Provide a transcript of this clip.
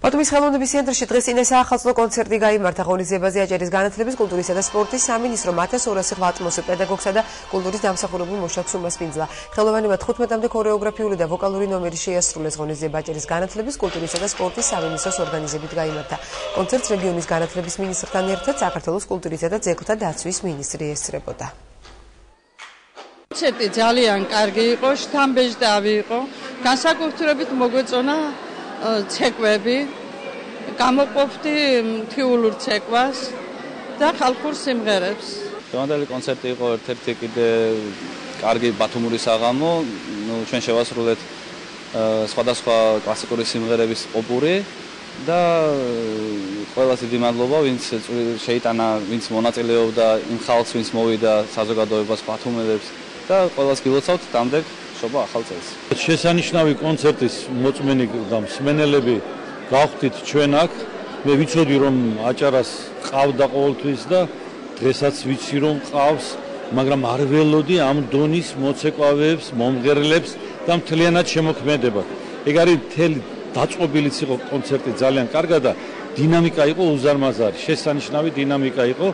ბათუმის ხელოვნების ცენტრში დღეს წინასაახალწლო კონცერტი გაიმართა ღონისძიებაზე აჭარის განათლების, კულტურისა და სპორტის სამინისტრო 1200 ატმოსფერო პედაგოგსა და კულტურის დამსახურებულ მუშაკს უმასპინძლა. ხელოვანებმა 15-მდე ქორეოგრაფიული და ვოკალური ნომერი შეასრულეს. ღონისძიება აჭარის განათლების, კულტურისა და სპორტის სამინისტროს ორგანიზებით გაიმართა. კონცერტს რეგიონის განათლების მინისტრთან ერთად საქართველოს კულტურისა და ძეგლთა დაცვის მინისტრი ესწრებოდა. კონცერტი ძალიან კარგი იყო, შთამბეჭდავი იყო, განსაკუთრებით მოგვეწონა ცეკვები, გამოყოფდი მთიულურ ცეკვას და ხალხურ სიმღერებს. დღევანდელი კონცერტი იყო ერთ-ერთი კიდე კარგი ბათუმური საღამო, ჩვენ შევასრულეთ სხვადასხვა კლასიკური სიმღერების ოპური და ყველას დიდი მადლობა, ვინც შეიტანა, ვინც მონაწილეობდა, იმ ხალხს, ვინც მოვიდა საზოგადოებას, ბათუმელებს და ყველას გილოცავთ დამდეგ შობა ახალ წელს. შესანიშნავი კონცერტის მოწმენი და მსმენელები გავხდით ჩვენ აქ. მე ვიცოდი რომ აჭარას ყავდა ყოველთვის და დღესაც ვიცი რომ ყავს, მაგრამ არ ველოდი ამ დონის მოცეკვავეებს, მომღერლებს და მთლიანად შემოქმედება. ეგ არის მთელი დაწყობილიც იყო კონცერტი ძალიან კარგად და დინამიკა იყო უზარმაზარი, შესანიშნავი დინამიკა იყო.